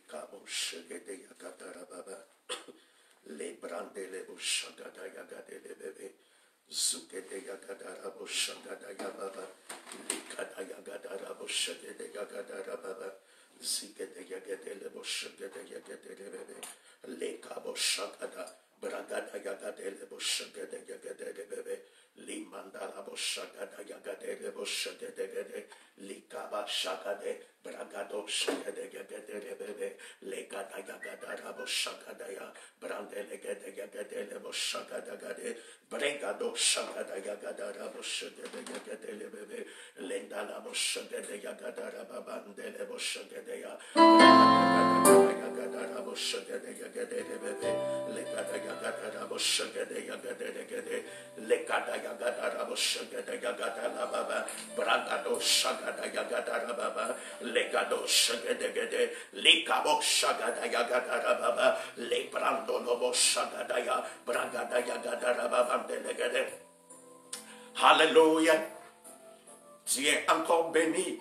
kabo shagede yagadara baba. Le brandele bo shagada yagadele bebe. Zugede yagadara bo shagada yababa. Likada yagadara bo shagede yagadara baba. Zigede yagadele bo shagede yagadele bebe. Le kabo shagada. Bragada yagadele bo shagede yagadele bebe. Li mandala bo shagada yagadele bo shagede gede. Li kaba shagade. Bragado shagade yagadele bebe. Le gada yagadara bo shagada ya. Brandele gede yagadele bo shagada gade. Bregado shagada yagadara bo shagade yagadele bebe. Lendala bo shagade yagadara babandele bo shagade ya. Yagadara bo shagade yagadele bebe. Le gada yagadara bo shagade yagadele gede. Le gada yagadara bo shagade yagadara baba. Bragado shagada yagadara baba. Le gado shagade gede. Le kabo shagada yagadara baba. Le brando lobo shagada ya. Bragada yagadara baba. Alléluia. Tu es encore béni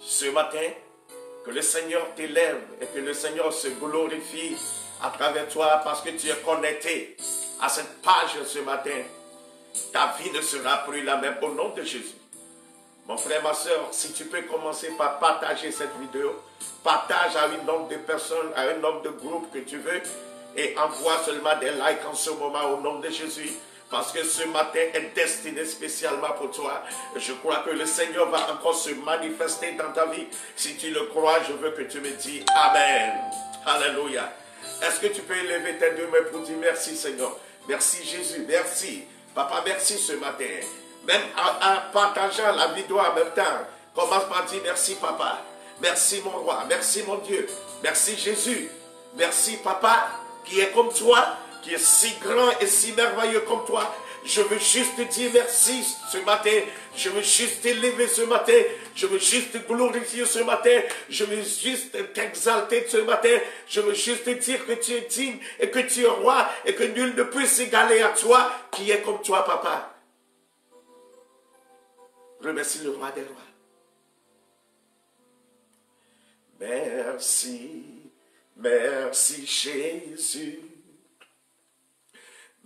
ce matin. Que le Seigneur t'élève et que le Seigneur se glorifie à travers toi parce que tu es connecté à cette page ce matin. Ta vie ne sera plus la même au nom de Jésus. Mon frère, ma soeur, si tu peux commencer par partager cette vidéo, partage à un nombre de personnes, à un nombre de groupes que tu veux et envoie seulement des likes en ce moment au nom de Jésus. Parce que ce matin est destiné spécialement pour toi. Je crois que le Seigneur va encore se manifester dans ta vie. Si tu le crois, je veux que tu me dises Amen. Alléluia. Est-ce que tu peux élever tes deux mains pour dire merci Seigneur? Merci Jésus, merci. Papa, merci ce matin. Même en partageant la vidéo en même temps, commence par dire merci Papa. Merci mon roi, merci mon Dieu. Merci Jésus. Merci Papa qui est comme toi, qui est si grand et si merveilleux comme toi. Je veux juste te dire merci ce matin. Je veux juste t'élever ce matin. Je veux juste te glorifier ce matin. Je veux juste t'exalter ce matin. Je veux juste te dire que tu es digne et que tu es roi et que nul ne peut s'égaler à toi qui est comme toi, Papa. Remercie le roi des rois. Merci, merci Jésus.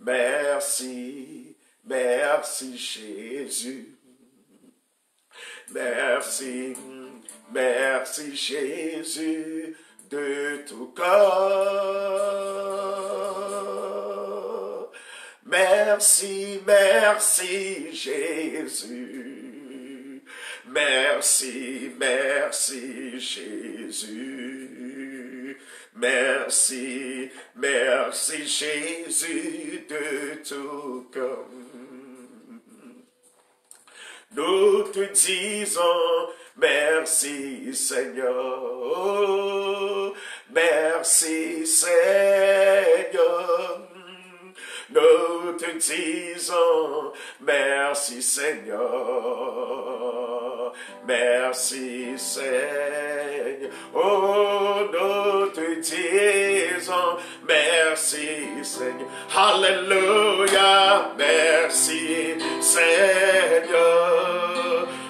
Merci, merci Jésus. Merci, merci Jésus de tout cœur. Merci, merci Jésus. Merci, merci Jésus. Merci, merci Jésus de tout cœur. Nous te disons merci Seigneur. Merci Seigneur. Nous te disons merci Seigneur. Merci Seigneur. Oh, nous te disons merci Seigneur. Alléluia. Merci Seigneur.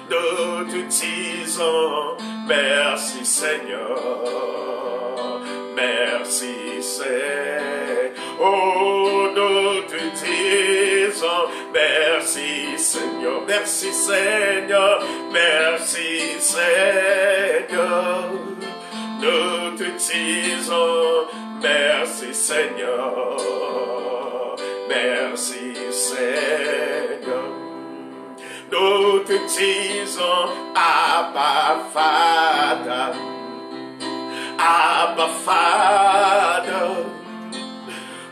Nous te disons merci Seigneur. Merci Seigneur. Oh, nous te disons merci Seigneur. Merci Seigneur. Merci Seigneur. Nous te disons merci Seigneur. Merci Seigneur. Nous te disons Abba Father. Abba Father.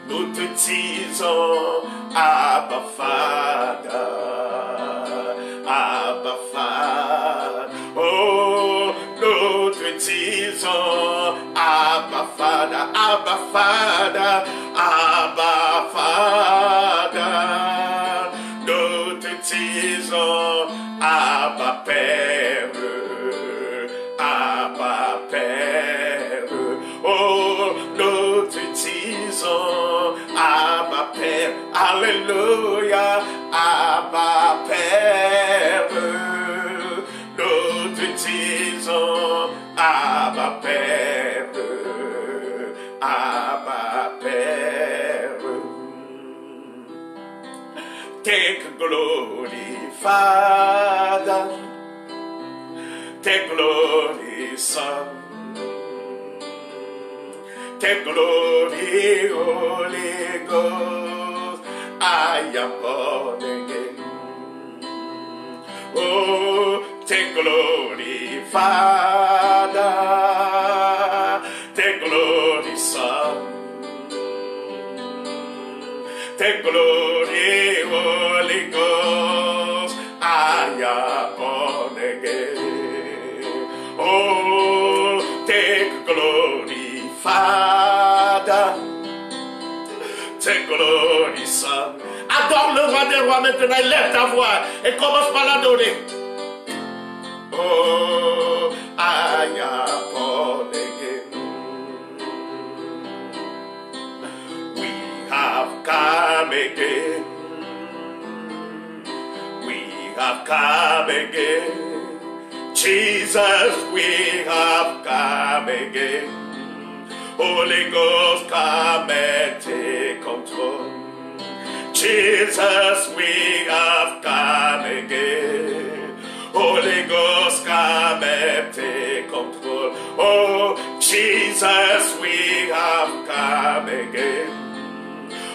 Nous te disons Abba Father. Abba Father. Oh, nous te disons Abba Father. Abba Father. Abba Father. Nous te disons Abba Père. Abba Père. Oh, nous te disons Abba Père. Alléluia. Abba Père. Nous te baptisons, Abba Père, Abba Père. Take glory, Father, take glory, Son, take glory, Holy Ghost. I am born again. Oh, take glory, Father, take glory, Son, take glory, Holy Ghost. I am born again. Oh, take glory, Father, take glory, Son. Adore le roi des rois maintenant, lève ta voix et commence par l'adorer. Oh, I am born again. We have come again. We have come again. Jesus, we have come again. Holy Ghost, come and take control. Jesus, we have come again. Holy Ghost, come and take control. Oh, Jesus, we have come again.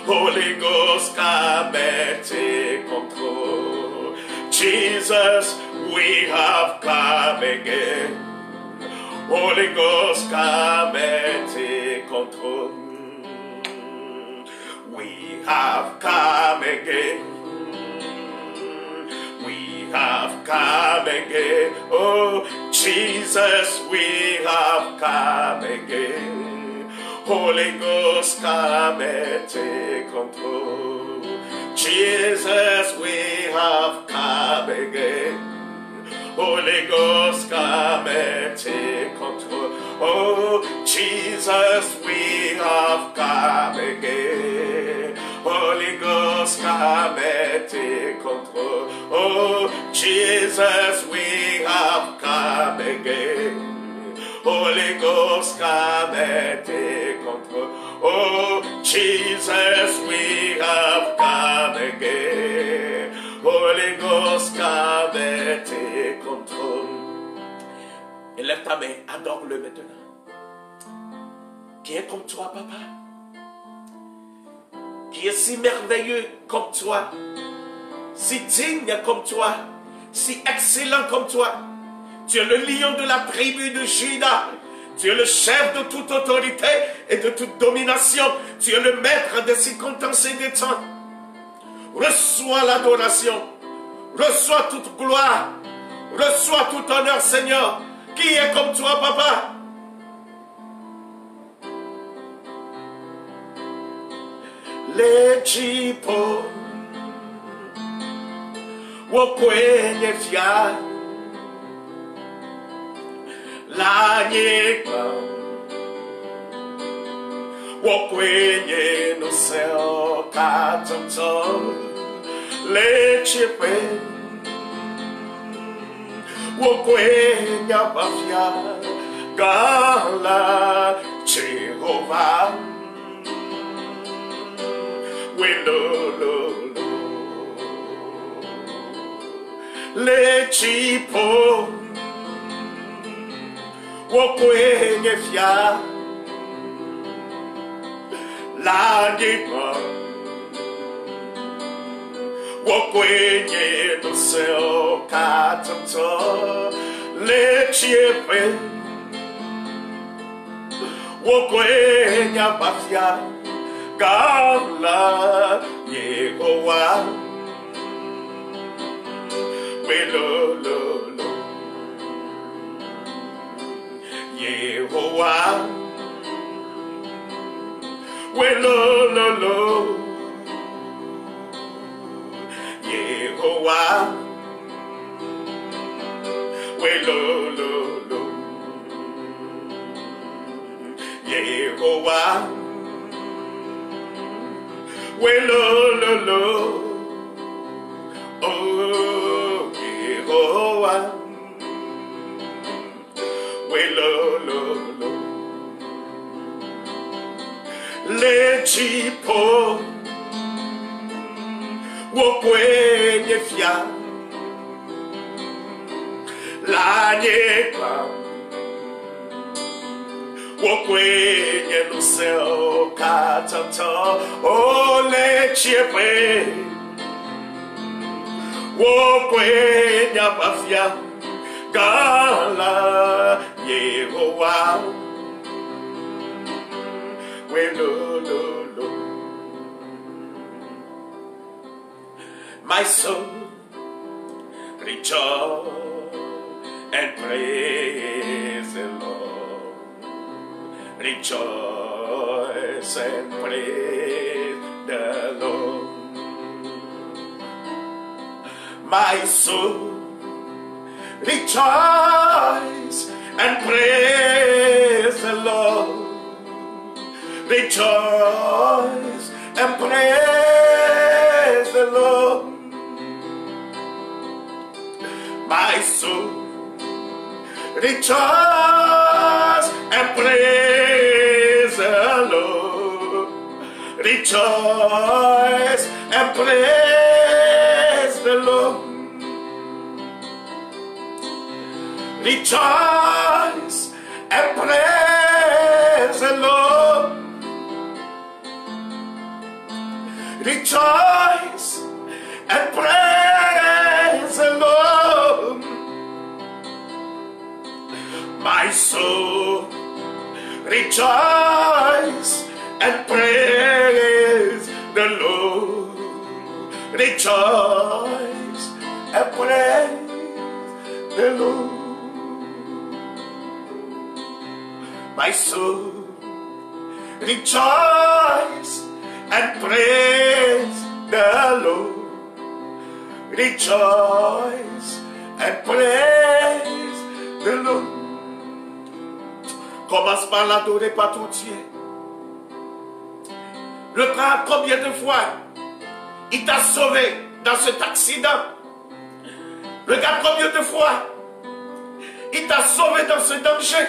Holy Ghost, come and take control. Jesus, we have come again. Holy Ghost, come and take control. We have come again. We have come again. Oh, Jesus, we have come again. Holy Ghost, come and take control. Jesus, we have come again. Holy Ghost, come and take control. Oh, Jesus, we have come again. Holy Ghost, come and take control. Oh, Jesus, we have come again. Holy Ghost, come and take control. Oh, Jesus, we have come again. Holy Ghost, come and take control. Élève ta main, adore-le maintenant. Qui est comme toi, papa? Qui est si merveilleux comme toi, si digne comme toi, si excellent comme toi. Tu es le lion de la tribu de Juda. Tu es le chef de toute autorité et de toute domination. Tu es le maître des circonstances et des temps. Reçois l'adoration. Reçois toute gloire. Reçois tout honneur, Seigneur. Qui est comme toi, papa? Lechipo wokwenye fya la nyeka wokwenye no seo katonto lechipe wokwenya bafya gala Jehovah. We lo le chipo wokwenye fya la gipa wokwenye no seo katonto le chipe wokwenya bafya Gala Yehovah, we lo Yehovah, we lo Yehovah, we lo Yehovah. We lo, oh, Yehovah, Oui, les chipos, wo kwenye fia, la nyekwa, wo kwenye luseo katata, o le chiepe, wo kwenye mafia, gala Yehowa. My soul, rejoice and praise the Lord. Rejoice and praise the Lord. My soul, rejoice and praise the Lord. Rejoice and praise the Lord. My soul, rejoice and praise the Lord. Rejoice and praise the Lord. Rejoice and praise the Lord. Rejoice and praise the Lord. My soul, rejoice and praise the Lord. Rejoice and praise the Lord. My soul, rejoice and praise the Lord. Rejoice and praise the Lord. Commence par l'adorer par tout entier. Regarde combien de fois il t'a sauvé dans cet accident. Regarde combien de fois il t'a sauvé dans ce danger.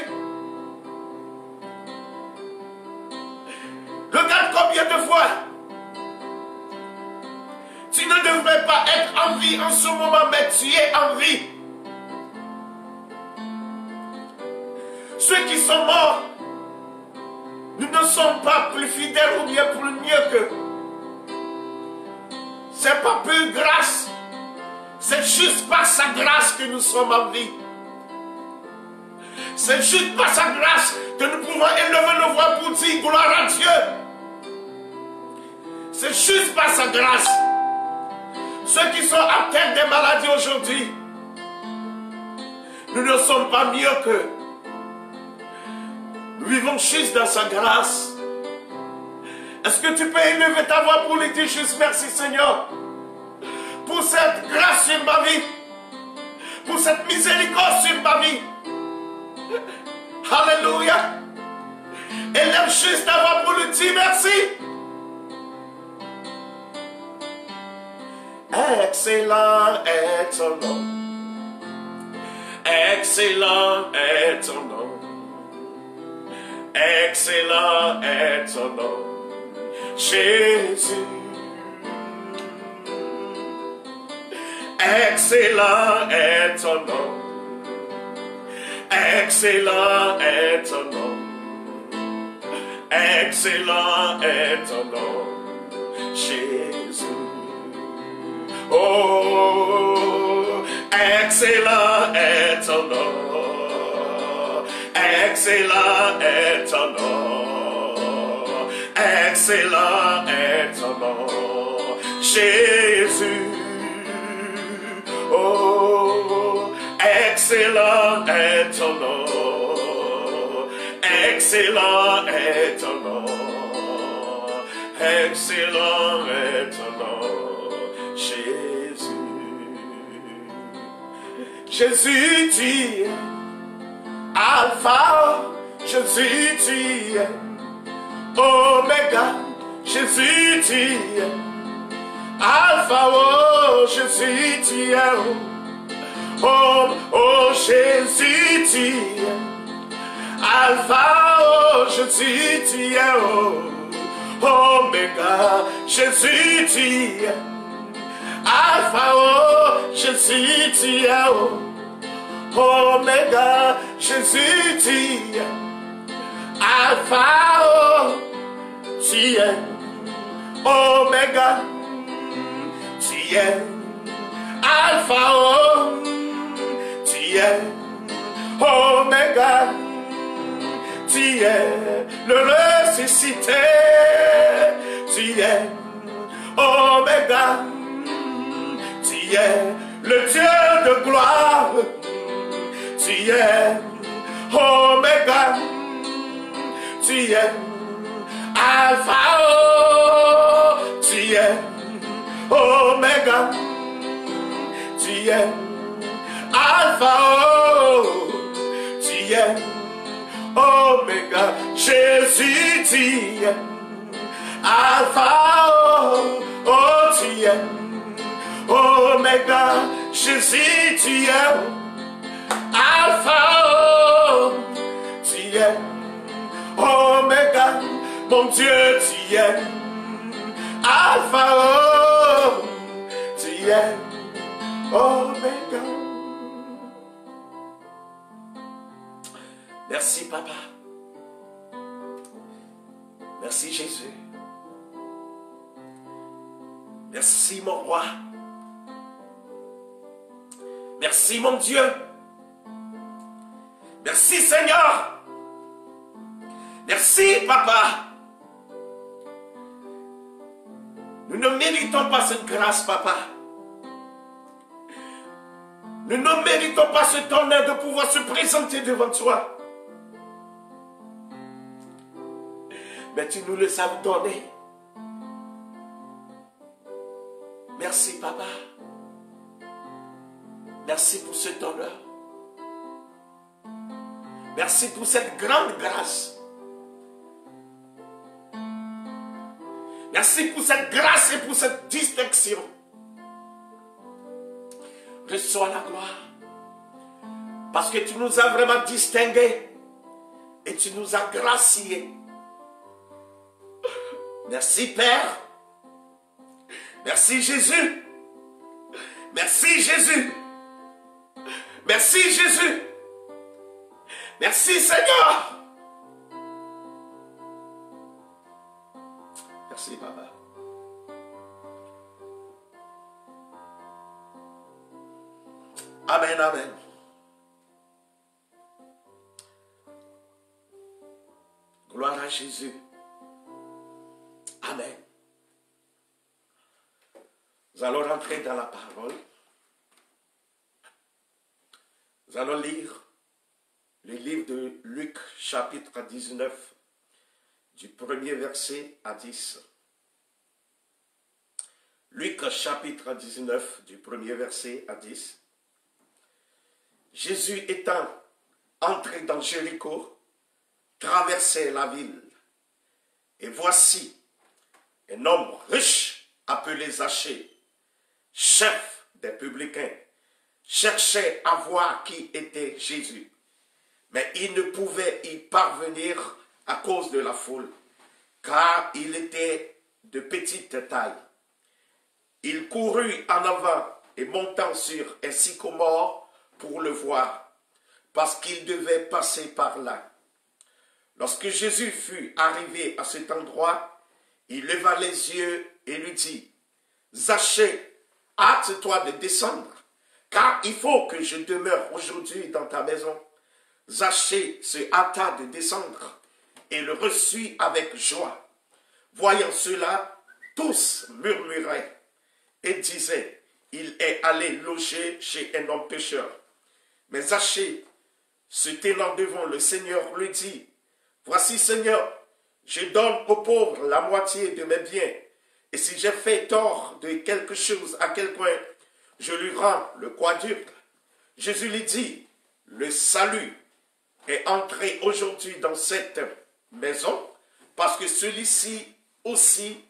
Regarde combien de fois tu ne devrais pas être en vie en ce moment, mais tu es en vie. Ceux qui sont morts, nous ne sommes pas plus fidèles ou bien plus mieux qu'eux. C'est pas plus grâce, c'est juste par sa grâce que nous sommes en vie. C'est juste par sa grâce que nous pouvons élever nos voix pour dire gloire à Dieu. C'est juste par sa grâce. Ceux qui sont atteints des maladies aujourd'hui, nous ne sommes pas mieux qu'eux. Nous vivons juste dans sa grâce. Est-ce que tu peux élever ta voix pour lui dire juste merci Seigneur pour cette grâce sur ma vie, pour cette miséricorde sur ma vie. Alléluia. Élève juste ta voix pour lui dire merci. Excellent est ton nom. Excellent est ton nom. Excellent est ton nom, Jésus. Excellent est ton nom. Excellent est ton nom. Excellent est ton nom, Jésus. Oh, excellent est ton nom. Excellent est ton nom. Excellent est ton nom, Jésus. Oh, excellent est ton nom. Excellent est ton nom. Excellent est ton nom, Jésus. Jésus, tu es Alpha, Jésus, tu es Omega, Jésus, tu es Alpha, oh, Jésus, tu es oh, oh, Jésus, tu es Alpha, oh Jésus, tu es Oméga, Jésus, tu es Alpha, oh Jésus, tu es Oméga, Jésus, tu es Alpha, oh, tu es Oméga, tu es Alpha, oh, tu es Oméga, tu es le ressuscité, tu es Oméga, tu es le Dieu de gloire, tu es Oméga, tu es Alpha, oh, tu es Oméga, tu es Alpha, oh, tu es Oméga, Jésus, tu es Alpha, oh, oh, tu es Oméga, Jésus, tu es Alpha, oh, tu es Oméga, mon Dieu, tu es Alpha, oh, tu es Oméga. Merci, Papa. Merci, Jésus. Merci, mon roi. Merci, mon Dieu. Merci, Seigneur. Merci, Papa. Nous ne méritons pas cette grâce, Papa. Nous ne méritons pas cet honneur de pouvoir se présenter devant toi. Mais tu nous le as donné. Merci, Papa. Merci pour cet honneur. Merci pour cette grande grâce. Merci pour cette grâce et pour cette distinction. Reçois la gloire. Parce que tu nous as vraiment distingués. Et tu nous as graciés. Merci, Père. Merci, Jésus. Merci, Jésus. Merci, Jésus. Merci, Seigneur. Merci, Papa. Amen, amen. Gloire à Jésus. Amen. Nous allons rentrer dans la parole. Nous allons lire le livre de Luc, chapitre 19, du premier verset à 10. Luc, chapitre 19, du premier verset à 10. Jésus étant entré dans Jéricho, traversait la ville. Et voici un homme riche appelé Zachée, chef des publicains, cherchait à voir qui était Jésus. Mais il ne pouvait y parvenir à cause de la foule, car il était de petite taille. Il courut en avant et montant sur un sycomore pour le voir, parce qu'il devait passer par là. Lorsque Jésus fut arrivé à cet endroit, il leva les yeux et lui dit, « Zachée, hâte-toi de descendre, car il faut que je demeure aujourd'hui dans ta maison. » Zachée se hâta de descendre et le reçut avec joie. Voyant cela, tous murmuraient et disaient, « Il est allé loger chez un homme pécheur. » Mais Zachée, se tenant devant le Seigneur, lui dit, « Voici, Seigneur, je donne aux pauvres la moitié de mes biens, et si j'ai fait tort de quelque chose à quelqu'un, je lui rends le quadruple. » Jésus lui dit, « Le salut est entré aujourd'hui dans cette maison, parce que celui-ci aussi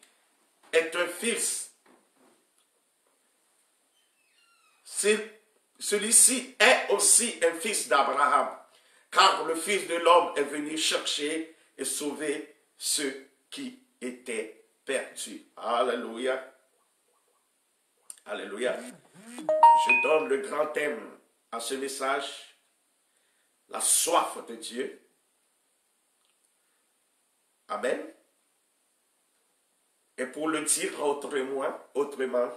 est un fils. Celui-ci est aussi un fils d'Abraham, car le Fils de l'homme est venu chercher et sauver ceux qui étaient perdus. Alléluia. Alléluia. Je donne le grand thème à ce message, la soif de Dieu. Amen. Et pour le dire autrement,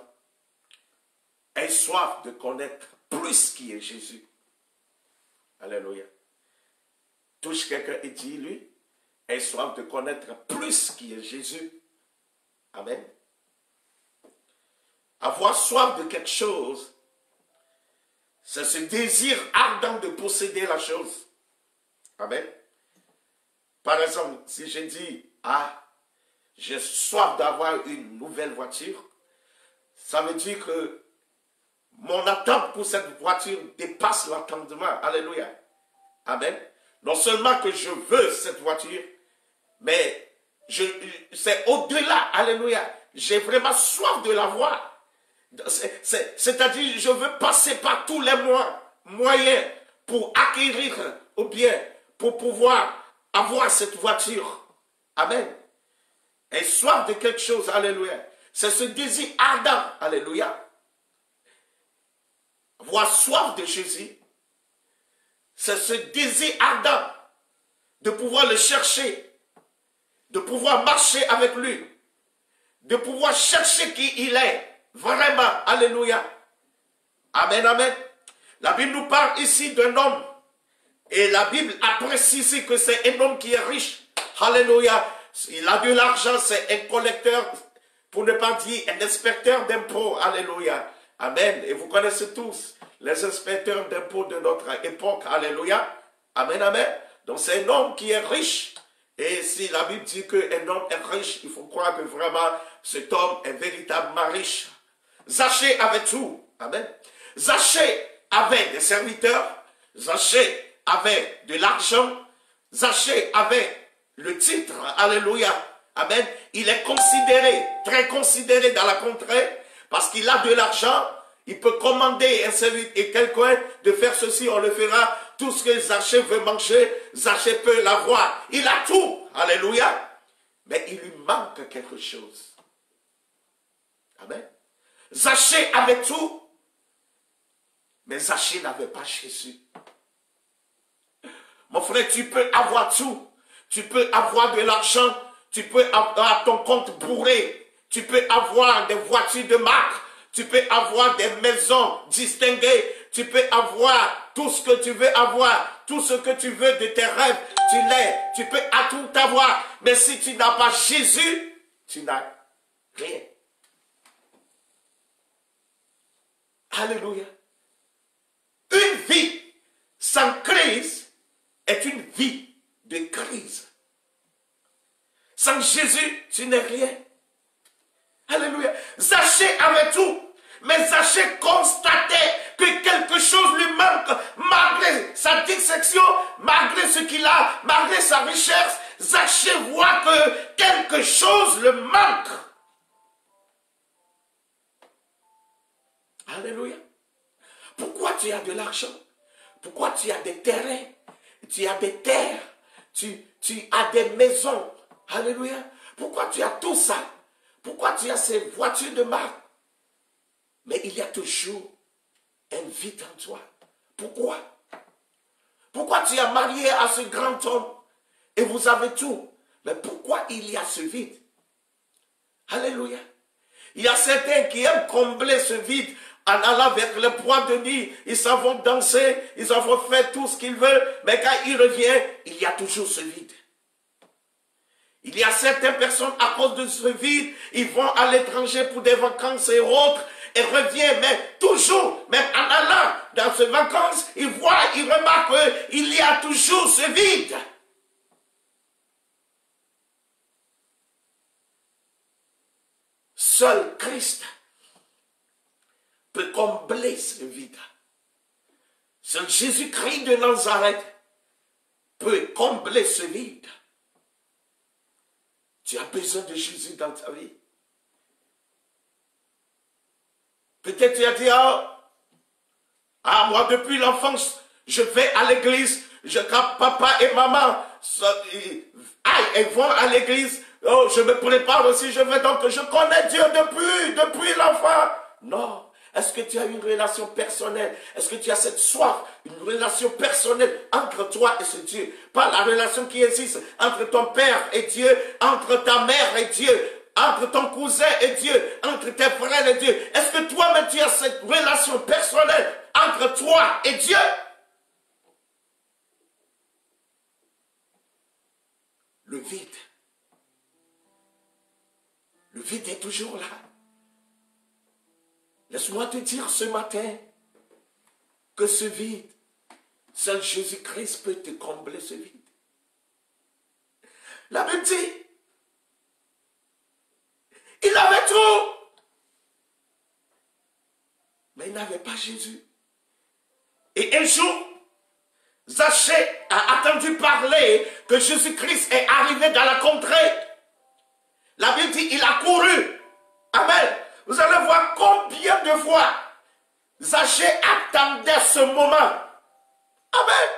aie soif de connaître plus qui est Jésus. Alléluia. Touche quelqu'un et dis-lui, aie soif de connaître plus qui est Jésus. Amen. Avoir soif de quelque chose, c'est ce désir ardent de posséder la chose. Amen. Par exemple, si je dis, j'ai soif d'avoir une nouvelle voiture, ça veut dire que mon attente pour cette voiture dépasse l'entendement. Alléluia. Amen. Non seulement que je veux cette voiture, mais c'est au-delà. Alléluia. J'ai vraiment soif de l'avoir. C'est-à-dire, je veux passer par tous les moyens pour acquérir ou bien pour pouvoir avoir cette voiture. Amen. Et soif de quelque chose. Alléluia. C'est ce désir ardent. Alléluia. Avoir soif de Jésus. C'est ce désir ardent de pouvoir le chercher, de pouvoir marcher avec lui, de pouvoir chercher qui il est. Vraiment, alléluia. Amen, amen. La Bible nous parle ici d'un homme. Et la Bible a précisé que c'est un homme qui est riche. Alléluia. Il a de l'argent, c'est un collecteur, pour ne pas dire un inspecteur d'impôts. Alléluia. Amen. Et vous connaissez tous les inspecteurs d'impôts de notre époque. Alléluia. Amen, amen. Donc c'est un homme qui est riche. Et si la Bible dit qu'un homme est riche, il faut croire que vraiment cet homme est véritablement riche. Zachée avait tout. Amen. Zachée avait des serviteurs. Zachée avait de l'argent. Zachée avait le titre. Alléluia. Amen. Il est considéré, très considéré dans la contrée parce qu'il a de l'argent. Il peut commander un serviteur et quelqu'un de faire ceci, on le fera. Tout ce que Zachée veut manger, Zachée peut l'avoir. Il a tout. Alléluia. Mais il lui manque quelque chose. Amen. Zachée avait tout, mais Zachée n'avait pas Jésus. Mon frère, tu peux avoir tout. Tu peux avoir de l'argent. Tu peux avoir ton compte bourré. Tu peux avoir des voitures de marque. Tu peux avoir des maisons distinguées. Tu peux avoir tout ce que tu veux avoir. Tout ce que tu veux de tes rêves. Tu peux à tout avoir. Mais si tu n'as pas Jésus, tu n'as rien. Alléluia. Une vie sans crise est une vie de crise. Sans Jésus, tu n'es rien. Alléluia. Zachée avait tout. Mais Zachée constatait que quelque chose lui manque. Malgré sa dissection, malgré ce qu'il a, malgré sa richesse, Zachée voit que quelque chose le manque. Alléluia. Pourquoi tu as de l'argent? Pourquoi tu as des terrains? Tu as des terres? Tu as des maisons? Alléluia. Pourquoi tu as tout ça? Pourquoi tu as ces voitures de marque? Mais il y a toujours un vide en toi. Pourquoi? Pourquoi tu as marié à ce grand homme et vous avez tout? Mais pourquoi il y a ce vide? Alléluia. Il y a certains qui aiment combler ce vide en allant vers le boîte de nuit. Ils s'en vont danser, ils s'en vont faire tout ce qu'ils veulent. Mais quand ils reviennent, il y a toujours ce vide. Il y a certaines personnes, à cause de ce vide, ils vont à l'étranger pour des vacances et autres, et reviennent, mais toujours, même en allant dans ces vacances, ils voient, ils remarquent qu'il y a toujours ce vide. Seul Christ peut combler ce vide. Seul Jésus-Christ de Nazareth peut combler ce vide. Tu as besoin de Jésus dans ta vie. Peut-être tu as dit, moi depuis l'enfance, je vais à l'église, quand papa et maman aillent et vont à l'église, oh, je me prépare aussi, je vais donc, je connais Dieu depuis l'enfant. Non. Est-ce que tu as une relation personnelle? Est-ce que tu as cette soif, une relation personnelle entre toi et ce Dieu? Pas la relation qui existe entre ton père et Dieu, entre ta mère et Dieu, entre ton cousin et Dieu, entre tes frères et Dieu. Est-ce que toi-même tu as cette relation personnelle entre toi et Dieu? Le vide. Le vide est toujours là. Laisse-moi te dire ce matin que ce vide, seul Jésus-Christ peut te combler ce vide. La Bible dit, il avait tout, mais il n'avait pas Jésus. Et un jour, Zachée a entendu parler que Jésus-Christ est arrivé dans la contrée. La Bible dit, il a couru. Amen. Vous allez voir combien de fois Zachée attendait ce moment. Amen.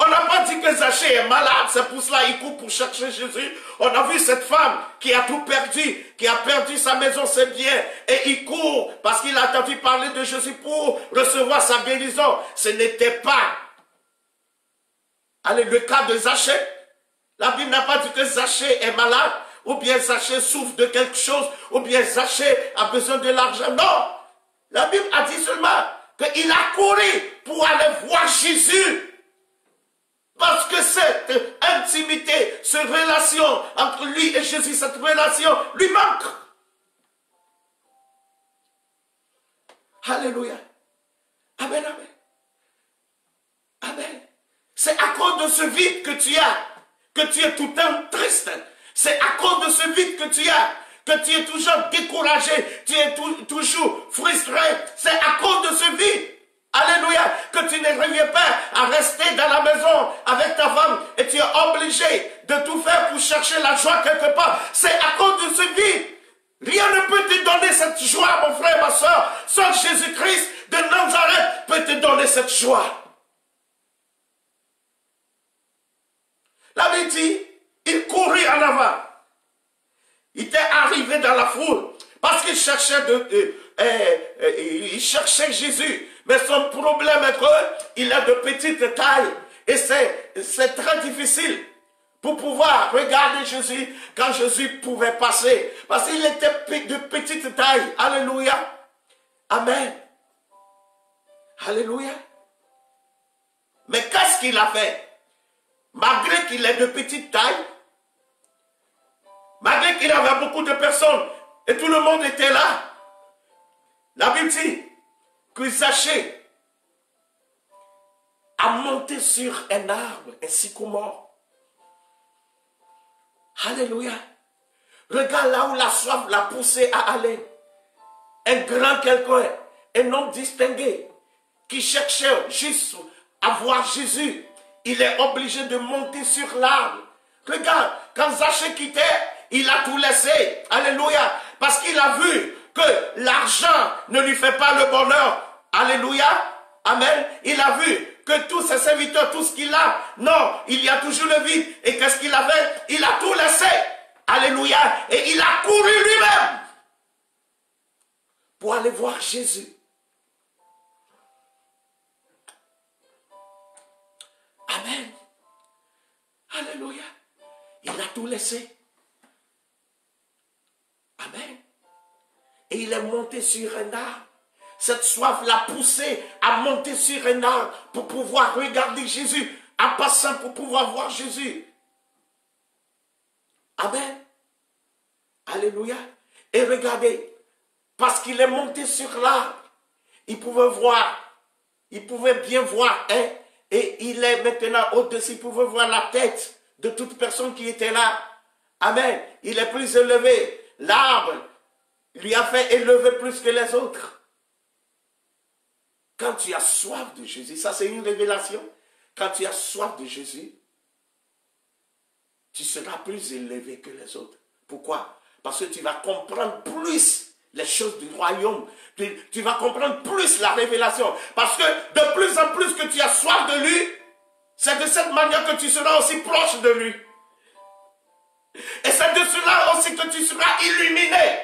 On n'a pas dit que Zachée est malade, c'est pour cela qu'il court pour chercher Jésus. On a vu cette femme qui a tout perdu, qui a perdu sa maison, ses biens, et il court parce qu'il a entendu parler de Jésus pour recevoir sa guérison. Ce n'était pas le cas de Zachée. La Bible n'a pas dit que Zachée est malade, ou bien Zachée souffre de quelque chose, ou bien Zachée a besoin de l'argent. Non, la Bible a dit seulement qu'il a couru pour aller voir Jésus. Parce que cette intimité, cette relation entre lui et Jésus, cette relation lui manque. Alléluia. Amen, amen. Amen. C'est à cause de ce vide que tu es tout le temps triste. C'est à cause de ce vide que tu es toujours découragé, tu es toujours frustré. C'est à cause de ce vide. Alléluia, que tu n'arrives pas à rester dans la maison avec ta femme et tu es obligé de tout faire pour chercher la joie quelque part. C'est à cause de ce vide. Rien ne peut te donner cette joie, mon frère, ma soeur. Seul Jésus-Christ de Nazareth peut te donner cette joie. La Bible dit, il courait en avant. Il était arrivé dans la foule parce qu'il cherchait, il cherchait Jésus. Mais son problème est qu'il a de petites tailles. Et c'est très difficile pour pouvoir regarder Jésus quand Jésus pouvait passer. Parce qu'il était de petite taille. Alléluia. Amen. Alléluia. Mais qu'est-ce qu'il a fait? Malgré qu'il est de petite taille, malgré qu'il avait beaucoup de personnes et tout le monde était là, la Bible dit que Zachée a monté sur un arbre, un sycomore. Alléluia. Regarde là où la soif l'a poussé à aller. Un grand quelqu'un, un homme distingué, qui cherchait juste à voir Jésus. Il est obligé de monter sur l'arbre. Regarde, quand Zachée quittait, il a tout laissé. Alléluia. Parce qu'il a vu que l'argent ne lui fait pas le bonheur. Alléluia. Amen. Il a vu que tous ses serviteurs, tout ce qu'il a, non, il y a toujours le vide. Et qu'est-ce qu'il a fait? Il a tout laissé. Alléluia. Et il a couru lui-même pour aller voir Jésus. Amen. Alléluia. Il a tout laissé. Amen. Et il est monté sur un arbre. Cette soif l'a poussé à monter sur un arbre pour pouvoir regarder Jésus, en passant pour pouvoir voir Jésus. Amen. Alléluia. Et regardez, parce qu'il est monté sur l'arbre, il pouvait voir, il pouvait bien voir, hein, et il est maintenant au-dessus, il pouvait voir la tête de toute personne qui était là. Amen. Il est plus élevé. L'arbre lui a fait élever plus que les autres. Quand tu as soif de Jésus, ça c'est une révélation. Quand tu as soif de Jésus, tu seras plus élevé que les autres. Pourquoi? Parce que tu vas comprendre plus les choses du royaume. Tu vas comprendre plus la révélation. Parce que de plus en plus que tu as soif de lui, C'est de cette manière que tu seras aussi proche de lui. Et c'est de cela aussi que tu seras illuminé.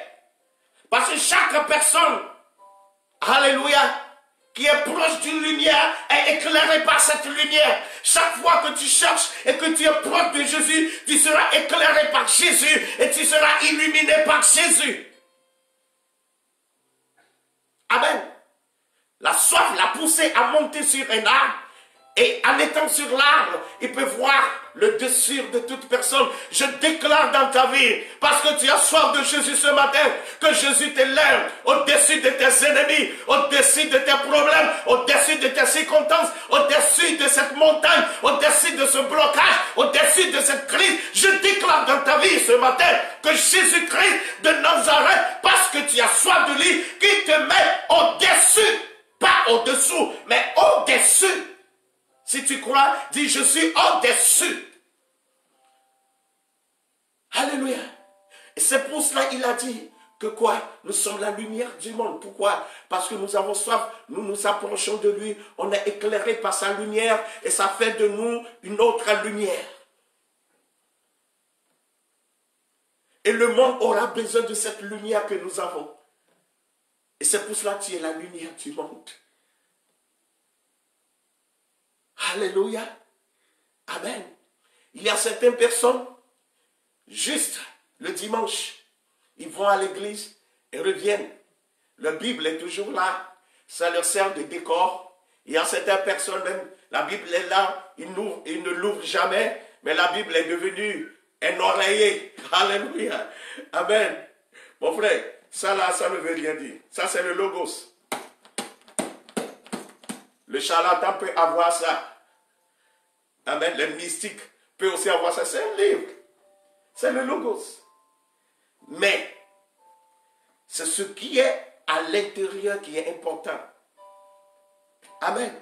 Parce que chaque personne, alléluia, qui est proche d'une lumière est éclairée par cette lumière. Chaque fois que tu cherches et que tu es proche de Jésus, tu seras éclairé par Jésus et tu seras illuminé par Jésus. Amen. La soif l'a poussé à monter sur un arbre. Et en étant sur l'arbre, il peut voir le dessus de toute personne. Je déclare dans ta vie, parce que tu as soif de Jésus ce matin, que Jésus t'élève au-dessus de tes ennemis, au-dessus de tes problèmes, au-dessus de tes circonstances, au-dessus de cette montagne, au-dessus de ce blocage, au-dessus de cette crise. Je déclare dans ta vie ce matin que Jésus-Christ de Nazareth, parce que tu as soif de lui, qui te met au-dessus, pas au-dessous, mais au-dessus. Si tu crois, dis je suis au-dessus. Alléluia. Et c'est pour cela qu'il a dit que quoi? Nous sommes la lumière du monde. Pourquoi? Parce que nous avons soif, nous nous approchons de lui, on est éclairé par sa lumière et ça fait de nous une autre lumière. Et le monde aura besoin de cette lumière que nous avons. Et c'est pour cela que tu es la lumière du monde. Alléluia. Amen. Il y a certaines personnes, juste le dimanche, ils vont à l'église et reviennent. La Bible est toujours là. Ça leur sert de décor. Il y a certaines personnes même, la Bible est là, ils ne l'ouvrent jamais, mais la Bible est devenue un oreiller. Alléluia. Amen. Mon frère, ça là, ça ne veut rien dire. Ça c'est le logos. Le charlatan peut avoir ça. Amen. Le mystique peut aussi avoir ça. C'est un livre. C'est le logos. Mais, c'est ce qui est à l'intérieur qui est important. Amen.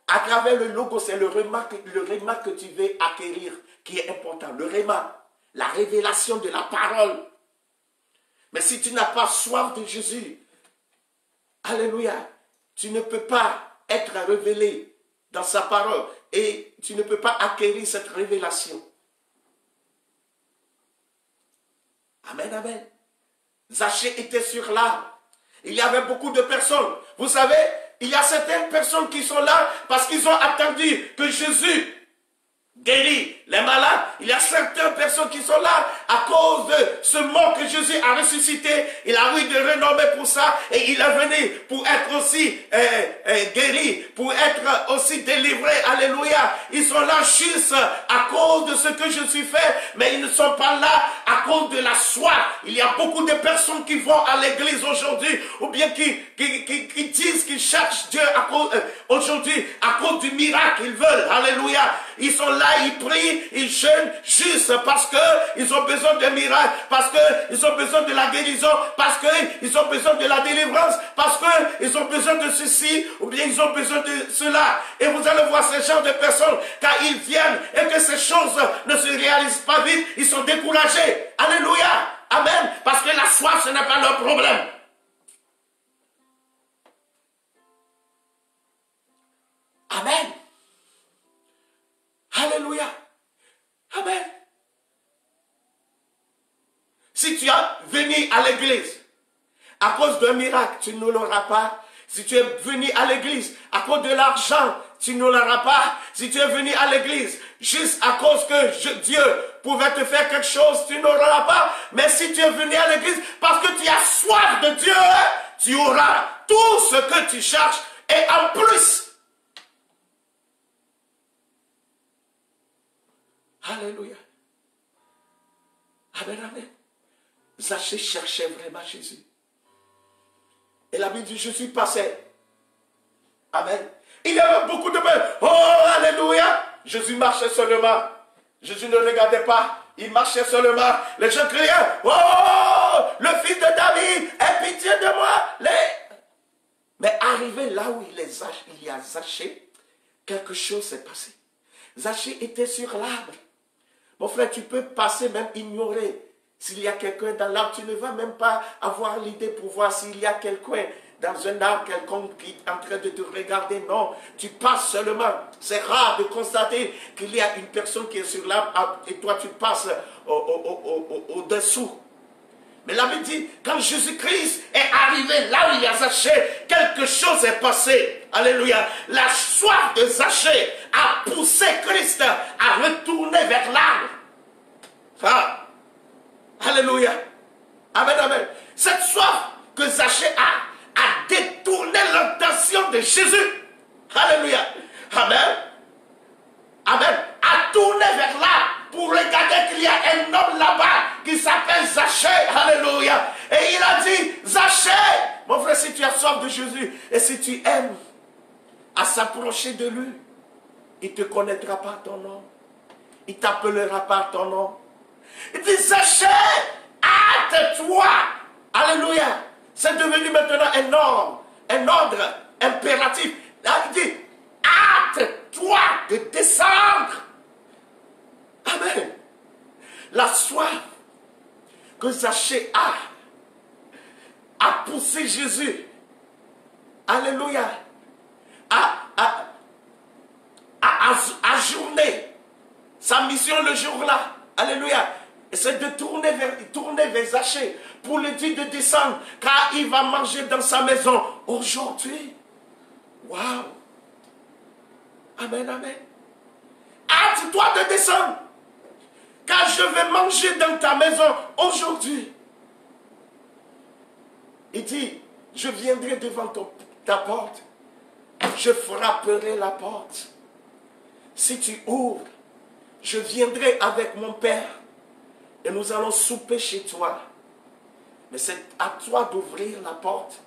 À travers le logos, c'est le réma que tu veux acquérir qui est important. Le réma, la révélation de la parole. Mais si tu n'as pas soif de Jésus, alléluia, tu ne peux pas être révélé dans sa parole et tu ne peux pas acquérir cette révélation. Amen, amen. Zachée était sur l'arbre. Il y avait beaucoup de personnes. Vous savez, il y a certaines personnes qui sont là parce qu'ils ont attendu que Jésus guérit les malades. Il y a certaines personnes qui sont là à cause de ce mot que Jésus a ressuscité. Il a eu de renommée pour ça et il est venu pour être aussi guéri, pour être aussi délivré. Alléluia. Ils sont là juste à cause de ce que Jésus fait, mais ils ne sont pas là à cause de la soif. Il y a beaucoup de personnes qui vont à l'église aujourd'hui ou bien qui disent qu'ils cherchent Dieu aujourd'hui à cause du miracle qu'ils veulent. Alléluia. Ils sont là, ils prient, ils jeûnent juste parce qu'ils ont besoin de miracles, parce qu'ils ont besoin de la guérison, parce qu'ils ont besoin de la délivrance, parce qu'ils ont besoin de ceci, ou bien ils ont besoin de cela. Et vous allez voir ces gens de personnes, quand ils viennent et que ces choses ne se réalisent pas vite, ils sont découragés. Alléluia. Amen. Parce que la soif, ce n'est pas leur problème. Amen. Alléluia. Amen. Si tu es venu à l'église à cause d'un miracle, tu ne l'auras pas. Si tu es venu à l'église à cause de l'argent, tu ne l'auras pas. Si tu es venu à l'église juste à cause que Dieu pouvait te faire quelque chose, tu n'auras pas. Mais si tu es venu à l'église parce que tu as soif de Dieu, tu auras tout ce que tu cherches et en plus. Alléluia. Amen, amen. Zachée cherchait vraiment Jésus. Et la Bible dit, Jésus passait. Amen. Il y avait beaucoup de personnes. Oh, alléluia. Jésus marchait seulement. Jésus ne regardait pas. Il marchait seulement. Les gens criaient, oh, le fils de David, aie pitié de moi. Mais arrivé là où il y a Zachée, quelque chose s'est passé. Zachée était sur l'arbre. Mon frère, tu peux passer, même ignorer. S'il y a quelqu'un dans l'arbre, tu ne vas même pas avoir l'idée pour voir s'il y a quelqu'un dans un arbre quelconque qui est en train de te regarder. Non, tu passes seulement. C'est rare de constater qu'il y a une personne qui est sur l'arbre et toi tu passes au-dessous. Mais la Bible dit, quand Jésus-Christ est arrivé là où il y a Zachée, quelque chose est passé. Alléluia. La soif de Zachée a poussé Christ à retourner vers l'arbre. Ah. Alléluia. Amen, amen. Cette soif que Zachée a détourné l'attention de Jésus. Alléluia. Amen. Amen. A tourné vers là pour regarder qu'il y a un homme là-bas qui s'appelle Zachée. Alléluia. Et il a dit, Zachée, mon frère, si tu as soif de Jésus et si tu aimes à s'approcher de lui, il ne te connaîtra pas ton nom. Il ne t'appellera pas ton nom. Il dit, Zachée, hâte-toi. Alléluia. C'est devenu maintenant un ordre impératif. Là, il dit, hâte-toi de descendre. Amen. La soif que Zachée a poussé Jésus. Alléluia. À ajourner sa mission le jour-là. Alléluia. Et c'est de tourner vers Zachée pour lui dire de descendre, car il va manger dans sa maison aujourd'hui. Waouh. Amen, amen. Hâte-toi de descendre, car je vais manger dans ta maison aujourd'hui. Il dit, je viendrai devant ta porte, je frapperai la porte. Si tu ouvres, je viendrai avec mon Père et nous allons souper chez toi. Mais c'est à toi d'ouvrir la porte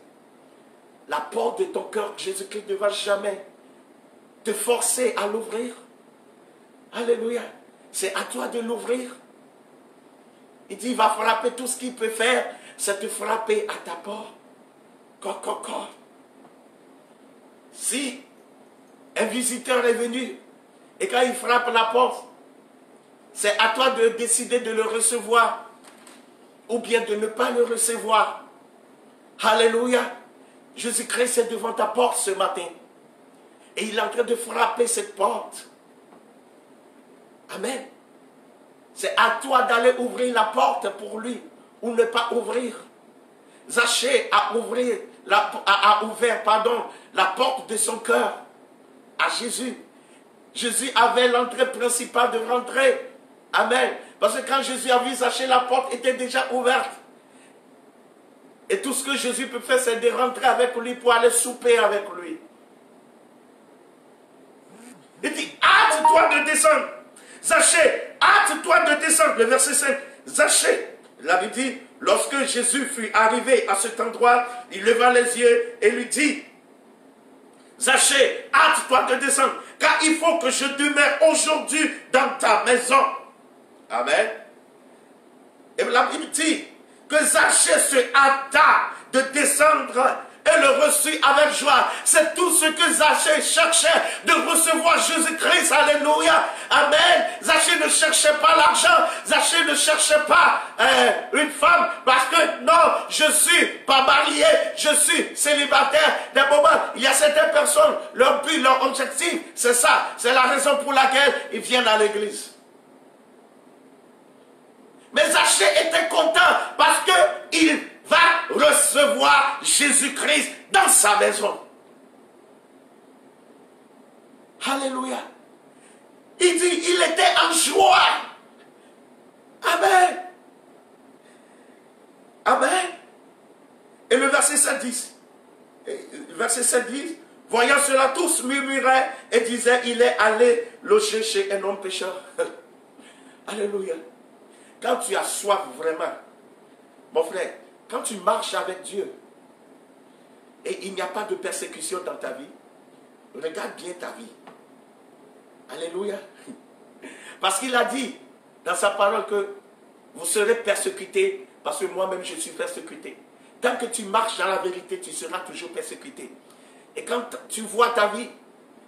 de ton cœur. Jésus-Christ ne va jamais te forcer à l'ouvrir. Alléluia. C'est à toi de l'ouvrir. Il dit, il va frapper, tout ce qu'il peut faire, c'est te frapper à ta porte. Si un visiteur est venu et quand il frappe la porte, c'est à toi de décider de le recevoir ou bien de ne pas le recevoir. Alléluia. Jésus-Christ est devant ta porte ce matin. Et il est en train de frapper cette porte. Amen. C'est à toi d'aller ouvrir la porte pour lui ou ne pas ouvrir. Zachée a ouvert la porte de son cœur à Jésus. Jésus avait l'entrée principale de rentrer. Amen. Parce que quand Jésus a vu Zachée, la porte était déjà ouverte. Et tout ce que Jésus peut faire, c'est de rentrer avec lui pour aller souper avec lui. Il dit, hâte-toi de descendre. Zachée, hâte-toi de descendre. Le verset 5. Zachée, la Bible dit, lorsque Jésus fut arrivé à cet endroit, il leva les yeux et lui dit, Zachée, hâte-toi de descendre, car il faut que je demeure aujourd'hui dans ta maison. Amen. Et la Bible dit que Zachée se hâta de descendre et le reçut avec joie. C'est tout ce que Zachée cherchait, de recevoir Jésus-Christ. Alléluia. Amen. Zachée ne cherchait pas l'argent. Zachée ne cherchait pas une femme. Parce que non, je suis pas marié. Je suis célibataire. Des moments, il y a certaines personnes, leur but, leur objectif, c'est ça. C'est la raison pour laquelle ils viennent à l'église. Mais Zachée était content parce qu'il va recevoir Jésus-Christ dans sa maison. Alléluia. Il dit, il était en joie. Amen. Amen. Et le verset 7 dit, voyant cela, tous murmuraient et disaient, il est allé loger chez un homme pécheur. Alléluia. Quand tu as soif vraiment, mon frère, quand tu marches avec Dieu et il n'y a pas de persécution dans ta vie, regarde bien ta vie. Alléluia. Parce qu'il a dit dans sa parole que vous serez persécutés parce que moi-même je suis persécuté. Tant que tu marches dans la vérité, tu seras toujours persécuté. Et quand tu vois ta vie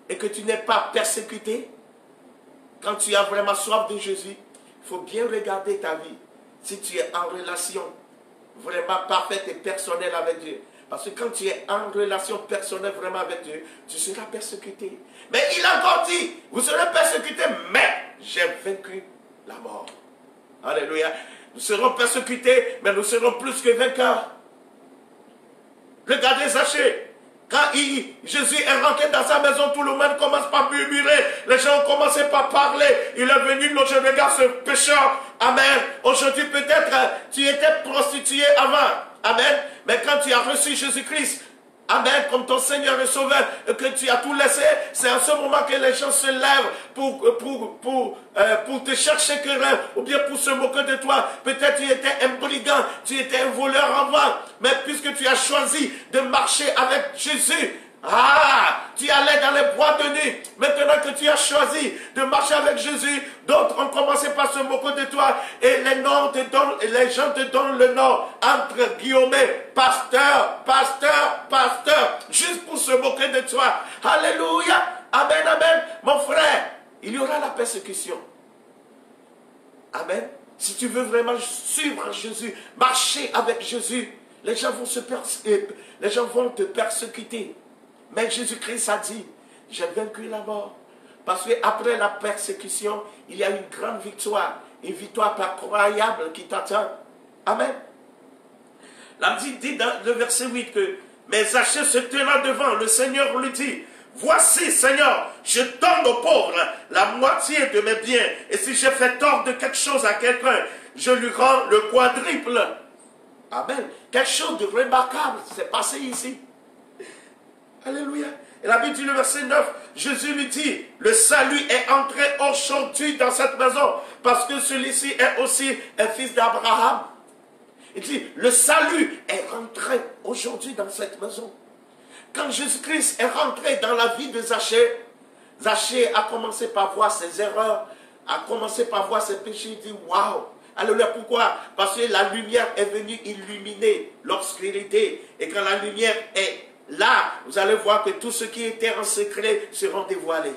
et que tu n'es pas persécuté, quand tu as vraiment soif de Jésus, il faut bien regarder ta vie. Si tu es en relation vraiment parfaite et personnelle avec Dieu. Parce que quand tu es en relation personnelle vraiment avec Dieu, tu seras persécuté. Mais il a encore dit, vous serez persécuté, mais j'ai vaincu la mort. Alléluia. Nous serons persécutés, mais nous serons plus que vainqueurs. Regardez Zachée. Quand Jésus est rentré dans sa maison, tout le monde commence par murmurer. Les gens ont commencé par parler. Il est venu, je regarde ce pécheur. Amen. Aujourd'hui, peut-être, tu étais prostitué avant. Amen. Mais quand tu as reçu Jésus-Christ, amen, comme ton Seigneur et Sauveur, et que tu as tout laissé, c'est à ce moment que les gens se lèvent pour te chercher querelle, ou bien pour se moquer de toi. Peut-être tu étais un brigand, tu étais un voleur avant, mais puisque tu as choisi de marcher avec Jésus, tu allais dans les bois de nuit. Maintenant que tu as choisi de marcher avec Jésus, d'autres ont commencé par se moquer de toi. Et les gens te donnent le nom, entre guillemets, pasteur, pasteur, pasteur, juste pour se moquer de toi. Alléluia. Amen, amen. Mon frère, il y aura la persécution. Amen. Si tu veux vraiment suivre Jésus, marcher avec Jésus, les gens vont te persécuter. Mais Jésus-Christ a dit, j'ai vaincu la mort. Parce qu'après la persécution, il y a une grande victoire. Une victoire incroyable qui t'attend. Amen. La Bible dit dans le verset 8 que, mais Zachée se tenant devant, le Seigneur lui dit, voici Seigneur, je donne aux pauvres la moitié de mes biens. Et si j'ai fait tort de quelque chose à quelqu'un, je lui rends le quadruple. Amen. Quelque chose de remarquable s'est passé ici. Alléluia. Et la Bible dit le verset 9, Jésus lui dit, le salut est entré aujourd'hui dans cette maison, parce que celui-ci est aussi un fils d'Abraham. Il dit, le salut est rentré aujourd'hui dans cette maison. Quand Jésus-Christ est rentré dans la vie de Zachée, Zachée a commencé par voir ses erreurs, a commencé par voir ses péchés, il dit, waouh. Alléluia, pourquoi? Parce que la lumière est venue illuminer l'obscurité. Et quand la lumière est là, vous allez voir que tout ce qui était en secret seront dévoilés.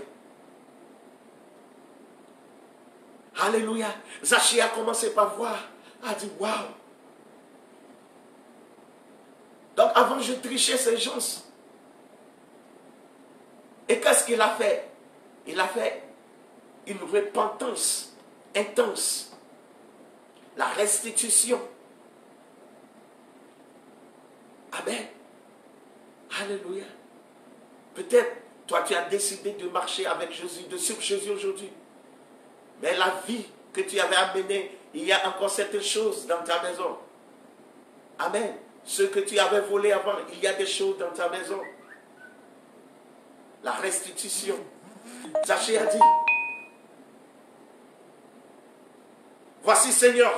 Alléluia. Zachée a commencé par voir, a dit, waouh. Donc avant, je trichais ces gens. Et qu'est-ce qu'il a fait? Il a fait une repentance intense. La restitution. Amen. Alléluia. Peut-être, toi, tu as décidé de marcher avec Jésus, de suivre Jésus aujourd'hui. Mais la vie que tu avais amenée, il y a encore certaines choses dans ta maison. Amen. Ce que tu avais volé avant, il y a des choses dans ta maison. La restitution. Zachée a dit, voici Seigneur,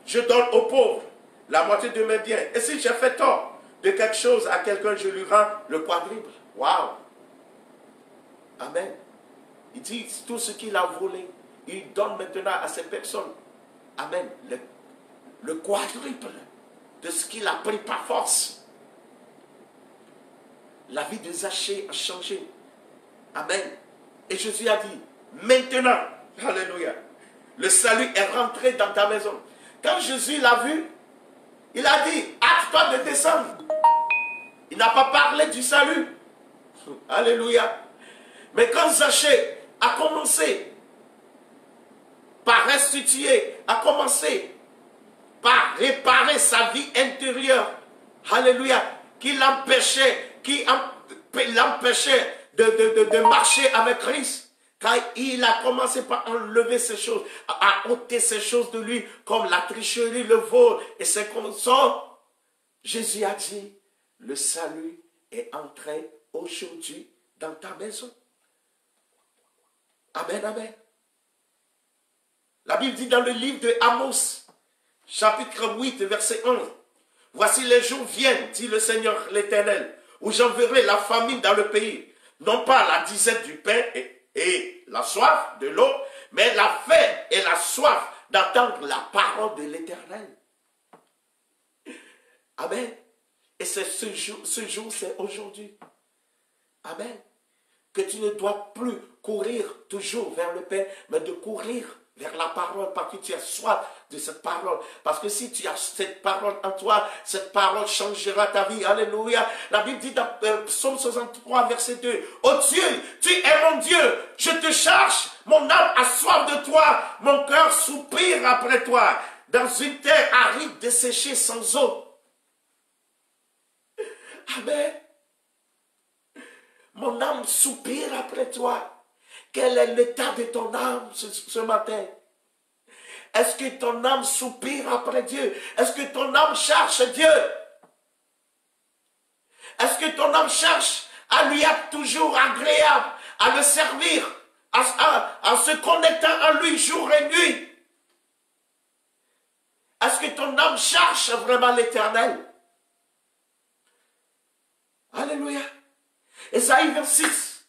je donne aux pauvres la moitié de mes biens. Et si j'ai fait tort de quelque chose à quelqu'un, je lui rends le quadruple. Waouh! Amen. Il dit tout ce qu'il a volé, il donne maintenant à ces personnes. Amen. Le quadruple de ce qu'il a pris par force. La vie de Zachée a changé. Amen. Et Jésus a dit, maintenant, alléluia, le salut est rentré dans ta maison. Quand Jésus l'a vu, il a dit, hâte-toi de descendre. Il n'a pas parlé du salut. Alléluia. Mais quand Zachée a commencé par restituer, a commencé par réparer sa vie intérieure, alléluia, qui l'empêchait de marcher avec Christ. Quand il a commencé par enlever ces choses, à ôter ces choses de lui, comme la tricherie, le vol, et c'est comme ça, Jésus a dit, le salut est entré aujourd'hui dans ta maison. Amen, amen. La Bible dit dans le livre de Amos, chapitre 8, verset 11, voici les jours viennent, dit le Seigneur l'Éternel, où j'enverrai la famine dans le pays, non pas la disette du pain et la soif de l'eau, mais la faim et la soif d'entendre la parole de l'Éternel. Amen. Et c'est ce jour c'est aujourd'hui. Amen. que tu ne dois plus courir toujours vers le Père, mais de courir vers la parole, parce que tu as soif de cette parole. Parce que si tu as cette parole en toi, cette parole changera ta vie. Alléluia. La Bible dit dans Psaume 63, verset 2, « Oh Dieu, tu es mon Dieu, je te cherche, mon âme a soif de toi, mon cœur soupire après toi, dans une terre aride, desséchée sans eau. » Amen. Mon âme soupire après toi. Quel est l'état de ton âme ce matin? Est-ce que ton âme soupire après Dieu? Est-ce que ton âme cherche Dieu? Est-ce que ton âme cherche à lui être toujours agréable, à le servir, à se connecter à lui jour et nuit? Est-ce que ton âme cherche vraiment l'Éternel? Alléluia. Ésaïe 26,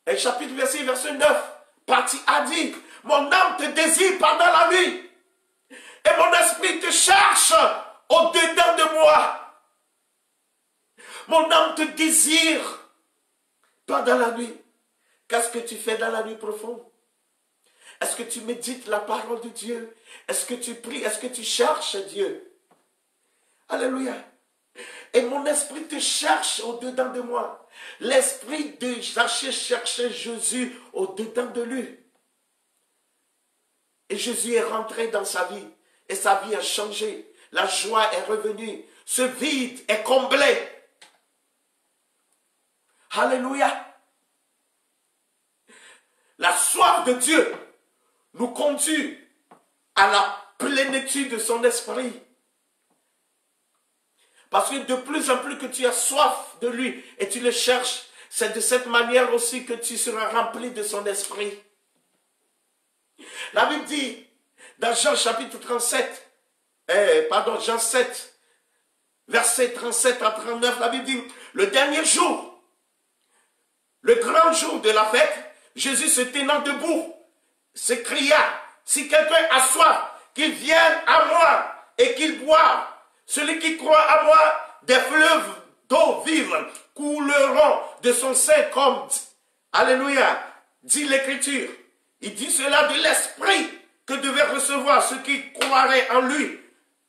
et chapitre verset 9, partie A dit, « Mon âme te désire pendant la nuit, et mon esprit te cherche au-dedans de moi. » Mon âme te désire pendant la nuit. Qu'est-ce que tu fais dans la nuit profonde? Est-ce que tu médites la parole de Dieu? Est-ce que tu pries? Est-ce que tu cherches Dieu? Alléluia. Et mon esprit te cherche au-dedans de moi. L'esprit de Zachée cherchait Jésus au-dedans de lui. Et Jésus est rentré dans sa vie. Et sa vie a changé. La joie est revenue. Ce vide est comblé. Alléluia. La soif de Dieu nous conduit à la plénitude de son esprit. Parce que de plus en plus que tu as soif de lui et tu le cherches, c'est de cette manière aussi que tu seras rempli de son esprit. La Bible dit, dans Jean chapitre 37, Jean 7, verset 37 à 39, la Bible dit, le dernier jour, le grand jour de la fête, Jésus se tenant debout, s'écria, si quelqu'un a soif, qu'il vienne à moi et qu'il boive. Celui qui croit à moi, des fleuves d'eau vive couleront de son sein comme, alléluia, dit l'Écriture. Il dit cela de l'esprit que devait recevoir ceux qui croiraient en lui.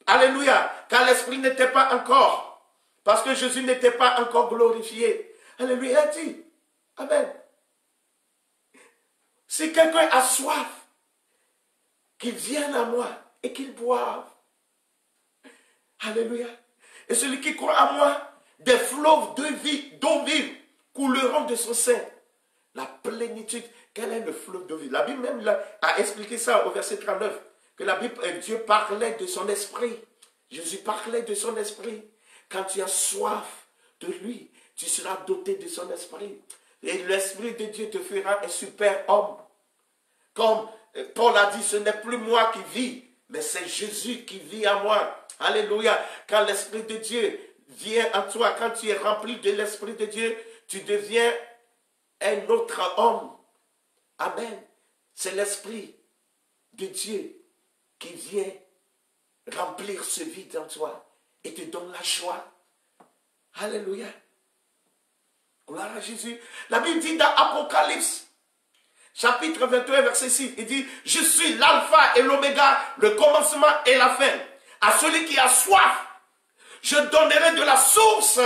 Alléluia, car l'esprit n'était pas encore, parce que Jésus n'était pas encore glorifié. Alléluia, il dit, amen. Si quelqu'un a soif, qu'il vienne à moi et qu'il boive. Alléluia. Et celui qui croit à moi, des fleuves d'eau vive couleront de son sein. La plénitude. Quel est le fleuve d'eau vive? La Bible même a expliqué ça au verset 39. Que la Bible, Dieu parlait de son esprit. Jésus parlait de son esprit. Quand tu as soif de lui, tu seras doté de son esprit. Et l'esprit de Dieu te fera un super homme. Comme Paul a dit, ce n'est plus moi qui vis, mais c'est Jésus qui vit en moi. Alléluia. Quand l'Esprit de Dieu vient en toi, quand tu es rempli de l'Esprit de Dieu, tu deviens un autre homme. Amen. C'est l'Esprit de Dieu qui vient remplir ce vide en toi et te donne la joie. Alléluia. Gloire à Jésus. La Bible dit dans Apocalypse, chapitre 21, verset 6, il dit, « Je suis l'alpha et l'oméga, le commencement et la fin. À celui qui a soif, je donnerai de la source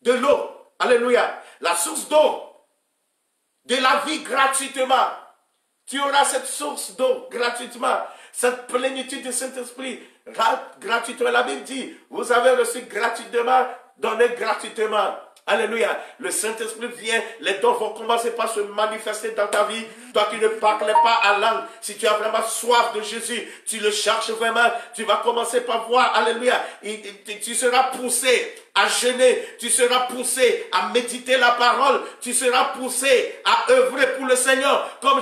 de l'eau. » Alléluia. La source d'eau, de la vie gratuitement. Tu auras cette source d'eau gratuitement. Cette plénitude de Saint-Esprit gratuitement. La Bible dit, vous avez reçu gratuitement, donnez gratuitement. Alléluia. Le Saint-Esprit vient, les dons vont commencer par se manifester dans ta vie. Toi qui ne parlais pas à langue, si tu as vraiment soif de Jésus, tu le cherches vraiment, tu vas commencer par voir, alléluia, tu seras poussé à jeûner, tu seras poussé à méditer la parole, tu seras poussé à œuvrer pour le Seigneur. Comme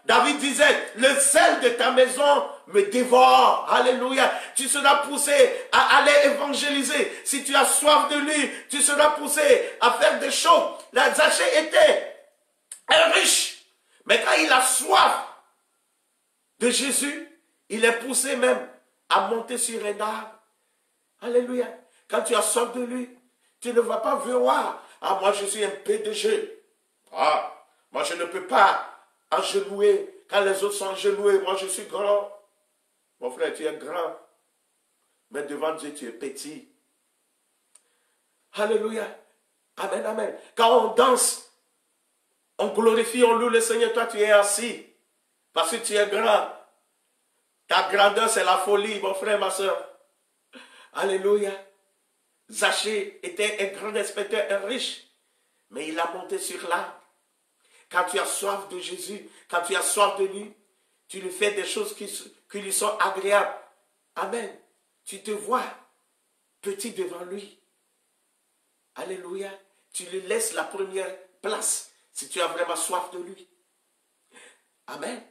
David disait, le zèle de ta maison me dévore. Alléluia. Tu seras poussé à aller évangéliser. Si tu as soif de lui, tu seras poussé à faire des choses. La Zachée était un riche. Mais quand il a soif de Jésus, il est poussé même à monter sur un arbre. Alléluia. Quand tu as soif de lui, tu ne vas pas voir. Ah, moi je suis un PDG. Ah, moi je ne peux pas agenouiller quand les autres sont agenoués. Moi je suis grand. Mon frère, tu es grand. Mais devant Dieu, tu es petit. Alléluia. Amen, amen. Quand on danse, on glorifie, on loue le Seigneur. Toi, tu es assis. Parce que tu es grand. Ta grandeur, c'est la folie, mon frère, ma soeur. Alléluia. Zachée était un grand inspecteur, un riche. Mais il a monté sur l'arbre. Quand tu as soif de Jésus, quand tu as soif de lui, tu lui fais des choses qui lui sont agréables. Amen. Tu te vois petit devant lui. Alléluia. Tu lui laisses la première place si tu as vraiment soif de lui. Amen.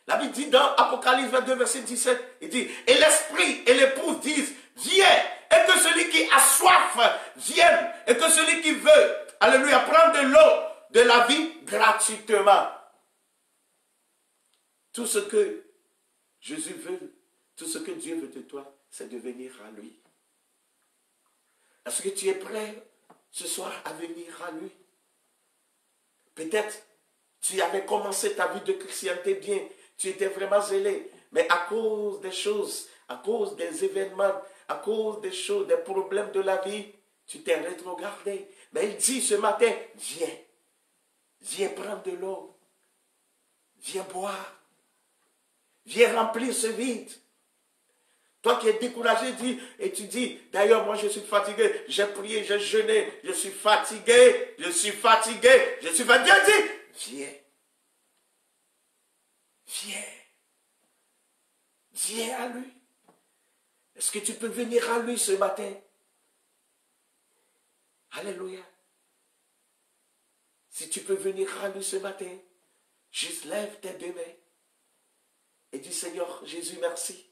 La Bible dit dans Apocalypse 22, verset 17, il dit, et l'esprit et l'épouse disent, viens, et que celui qui a soif vienne, et que celui qui veut, alléluia, prendre de l'eau de la vie gratuitement. Tout ce que Jésus veut, tout ce que Dieu veut de toi, c'est de venir à lui. Est-ce que tu es prêt ce soir à venir à lui? Peut-être tu avais commencé ta vie de chrétienté bien, tu étais vraiment zélé, mais à cause des choses, à cause des événements, à cause des choses, des problèmes de la vie, tu t'es rétrogradé. Mais il dit ce matin, viens, viens prendre de l'eau, viens boire, viens remplir ce vide. Toi qui es découragé, et tu dis, d'ailleurs, moi je suis fatigué, j'ai prié, j'ai jeûné, je suis fatigué, je suis fatigué, je suis fatigué. Dis, viens. Viens. Viens à lui. Est-ce que tu peux venir à lui ce matin? Alléluia. Si tu peux venir à lui ce matin, juste lève tes deux mains et dis, Seigneur Jésus, merci.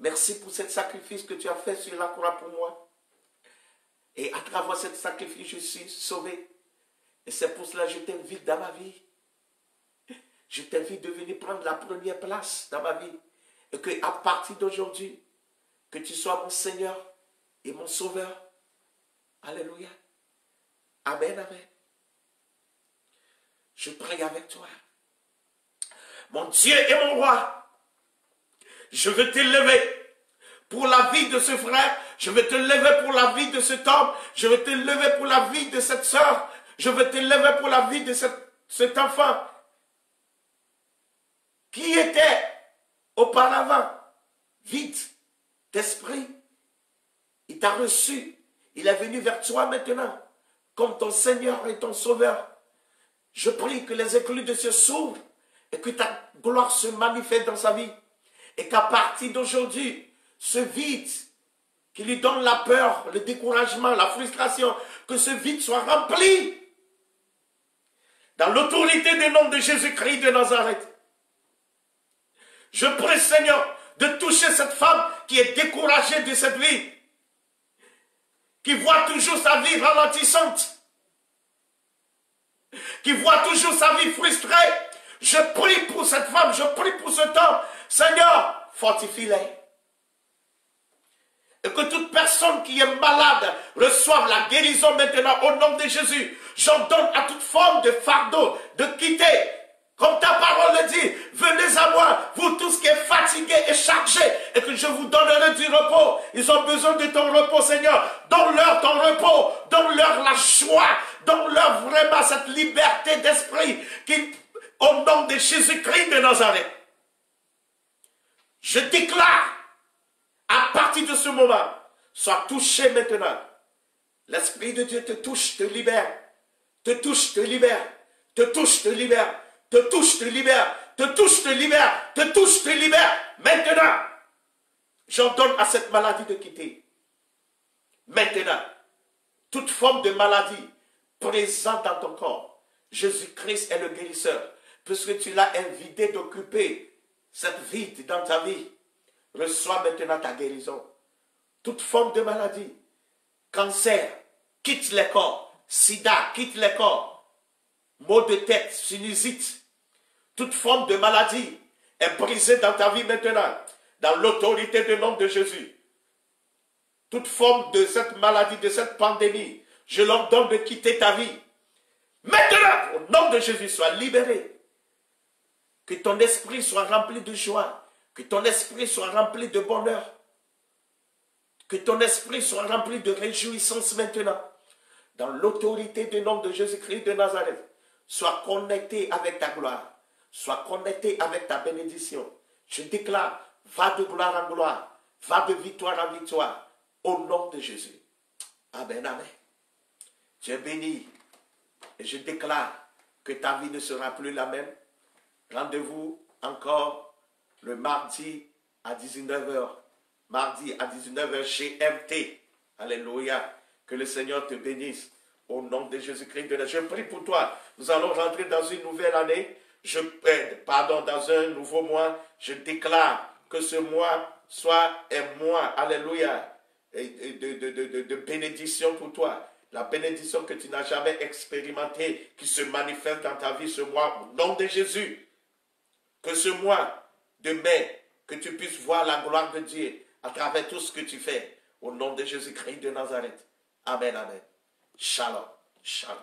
Merci pour ce sacrifice que tu as fait sur la croix pour moi. Et à travers ce sacrifice, je suis sauvé. Et c'est pour cela que je t'invite dans ma vie. Je t'invite de venir prendre la première place dans ma vie. Et qu'à partir d'aujourd'hui, que tu sois mon Seigneur et mon Sauveur. Alléluia. Amen, amen. Je prie avec toi. Mon Dieu et mon roi, je veux t'élever pour la vie de ce frère. Je veux te lever pour la vie de cet homme. Je veux te lever pour la vie de cette soeur. Je veux te lever pour la vie de cet enfant qui était auparavant vide d'esprit. Il t'a reçu. Il est venu vers toi maintenant comme ton Seigneur et ton Sauveur. Je prie que les écluses de Dieu s'ouvrent et que ta gloire se manifeste dans sa vie. Et qu'à partir d'aujourd'hui, ce vide qui lui donne la peur, le découragement, la frustration, que ce vide soit rempli dans l'autorité du nom de Jésus-Christ de Nazareth. Je prie, Seigneur, de toucher cette femme qui est découragée de cette vie, qui voit toujours sa vie ralentissante, qui voit toujours sa vie frustrée. Je prie pour cette femme, je prie pour cet homme. Seigneur, fortifie-les. Et que toute personne qui est malade reçoive la guérison maintenant au nom de Jésus. J'ordonne à toute forme de fardeau de quitter. Comme ta parole le dit, venez à moi, vous tous qui êtes fatigués et chargés, et que je vous donnerai du repos. Ils ont besoin de ton repos, Seigneur. Donne-leur ton repos, donne-leur la joie, donne-leur vraiment cette liberté d'esprit au nom de Jésus-Christ de Nazareth. Je déclare, à partir de ce moment, sois touché maintenant. L'Esprit de Dieu te touche, te libère. Te touche, te libère. Te touche, te libère. Te touche, te libère. Te touche, te libère. Te touche, te libère. Maintenant, j'ordonne à cette maladie de quitter. Maintenant, toute forme de maladie présente dans ton corps, Jésus-Christ est le guérisseur. Puisque tu l'as invité d'occuper cette vide dans ta vie, reçois maintenant ta guérison. Toute forme de maladie, cancer, quitte les corps. Sida, quitte les corps. Maux de tête, sinusite, toute forme de maladie est brisée dans ta vie maintenant, dans l'autorité du nom de Jésus. Toute forme de cette maladie, de cette pandémie, je leur donne de quitter ta vie. Maintenant, au nom de Jésus, sois libéré. Que ton esprit soit rempli de joie. Que ton esprit soit rempli de bonheur. Que ton esprit soit rempli de réjouissance maintenant. Dans l'autorité du nom de Jésus-Christ de Nazareth. Sois connecté avec ta gloire. Sois connecté avec ta bénédiction. Je déclare, va de gloire en gloire. Va de victoire en victoire. Au nom de Jésus. Amen, amen. Tu es béni. Et je déclare que ta vie ne sera plus la même. Rendez-vous encore le mardi à 19 h. Mardi à 19 h chez MT. Alléluia. Que le Seigneur te bénisse. Au nom de Jésus-Christ de Nazareth. Je prie pour toi. Nous allons rentrer dans une nouvelle année. Dans un nouveau mois. Je déclare que ce mois soit un mois. Alléluia. De bénédiction pour toi. La bénédiction que tu n'as jamais expérimentée, qui se manifeste dans ta vie ce mois, au nom de Jésus. Que ce mois de mai, que tu puisses voir la gloire de Dieu à travers tout ce que tu fais. Au nom de Jésus-Christ de Nazareth. Amen, amen. Shalom, shalom.